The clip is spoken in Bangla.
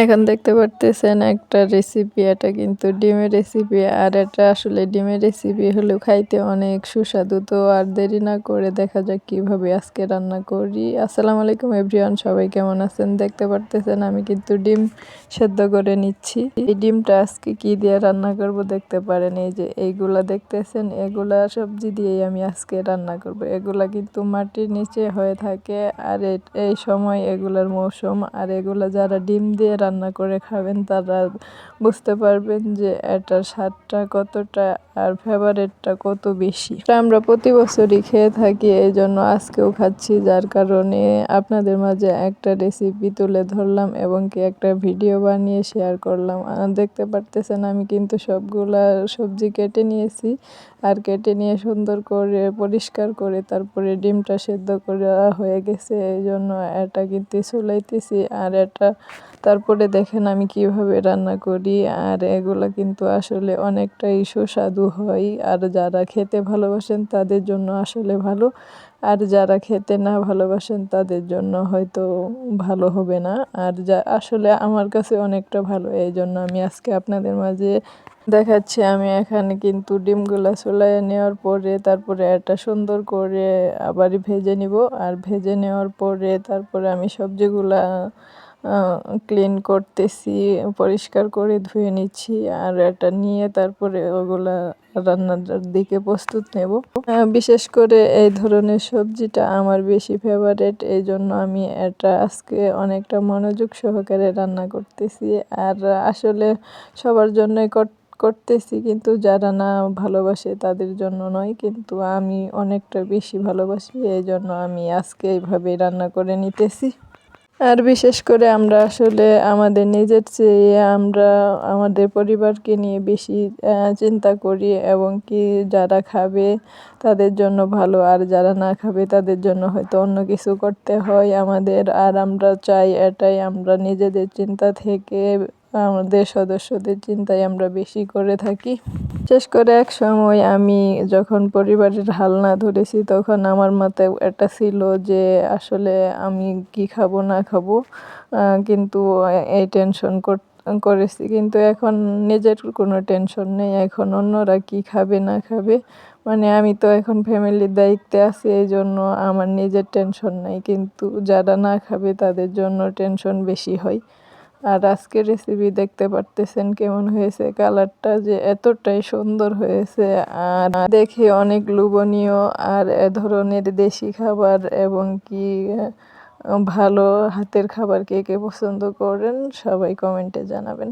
এখন দেখতে পারতেছেন একটা রেসিপি, এটা কিন্তু ডিমের রেসিপি। আর এটা আসলে ডিমের রেসিপি হলেও খাইতে অনেক সুস্বাদু। তো আর দেরি না করে দেখা যাক কিভাবে আজকে রান্না করি। আসসালামু আলাইকুম এভরিওয়ান, সবাই কেমন আছেন? দেখতে পারতেছেন আমি কিন্তু ডিম সেদ্ধ করে নিচ্ছি। এই ডিমটা আজকে কি দিয়ে রান্না করব দেখতে পারেন। এই যে এইগুলা দেখতেছেন, এগুলা সবজি দিয়েই আমি আজকে রান্না করব। এগুলা কিন্তু মাটির নিচে হয়ে থাকে, আর এই সময় এগুলার মৌসুম। আর এগুলা যারা ডিম দিয়ে রান্না করে খাবেন তারা বুঝতে পারবেন যে এটার স্বাদটা কতটা আর ফেভারিটটা কত বেশি। আমরা প্রতি বছরই খেয়ে থাকি, এই জন্য আজকেও খাচ্ছি, যার কারণে আপনাদের মাঝে একটা রেসিপি তুলে ধরলাম এবং কি একটা ভিডিও বানিয়ে শেয়ার করলাম। দেখতে পারতেছেন আমি কিন্তু সবগুলা সবজি কেটে নিয়েছি, আর কেটে নিয়ে সুন্দর করে পরিষ্কার করে তারপরে ডিমটা সেদ্ধ করা হয়ে গেছে, এই জন্য এটা কিন্তু চুলাইতেছি। আর এটা তারপরে দেখেন আমি কিভাবে রান্না করি। আর এগুলা কিন্তু আসলে অনেকটাই সুস্বাদু হয়, আর যারা খেতে ভালোবাসেন তাদের জন্য আসলে ভালো, আর যারা খেতে না ভালোবাসেন তাদের জন্য হয়তো ভালো হবে না। আর যা আসলে আমার কাছে অনেকটা ভালো, এই জন্য আমি আজকে আপনাদের মাঝে দেখাচ্ছি। আমি এখানে কিন্তু ডিমগুলা চুলায় নেওয়ার পরে তারপরে এটা সুন্দর করে আবার ভেজে নিব। আর ভেজে নেওয়ার পরে তারপরে আমি সবজিগুলা ক্লিন করতেছি, পরিষ্কার করে ধুয়ে নিচ্ছি। আর এটা নিয়ে তারপরে ওগুলা রান্নার দিকে প্রস্তুত নেব। বিশেষ করে এই ধরনের সবজিটা আমার বেশি ফেভারিট, এই জন্য আমি এটা আজকে অনেকটা মনোযোগ সহকারে রান্না করতেছি। আর আসলে সবার জন্যই করতেছি, কিন্তু যারা না ভালোবাসে তাদের জন্য নয়, কিন্তু আমি অনেকটা বেশি ভালোবাসি, এই জন্য আমি আজকে এইভাবেই রান্না করে নিতেছি। আর বিশেষ করে আমরা আসলে আমাদের নিজের চেয়ে আমরা আমাদের পরিবারকে নিয়ে বেশি চিন্তা করি, এবং কি যারা খাবে তাদের জন্য ভালো, আর যারা না খাবে তাদের জন্য হয়তো অন্য কিছু করতে হয় আমাদের। আর আমরা চাই এটাই, আমরা নিজেদের চিন্তা থেকে আমাদের সদস্যদের চিন্তাই আমরা বেশি করে থাকি। বিশেষ করে এক সময় আমি যখন পরিবারের হাল না ধরেছি, তখন আমার মাথায় এটা ছিল যে আসলে আমি কি খাবো না খাবো, কিন্তু এই টেনশন করেছি। কিন্তু এখন নিজের কোনো টেনশন নেই, এখন অন্যরা কি খাবে না খাবে, মানে আমি তো এখন ফ্যামিলির দায়িত্বে আছি, এই জন্য আমার নিজের টেনশন নেই, কিন্তু যারা না খাবে তাদের জন্য টেনশন বেশি হয়। আর আজকের রেসিপি দেখতে পারতেছেন কেমন হয়েছে, কালারটা যে এতটাই সুন্দর হয়েছে আর দেখে অনেক লোভনীয়। আর এ ধরনের দেশি খাবার এবং কি ভালো হাতের খাবার কে কে পছন্দ করেন সবাই কমেন্টে জানাবেন।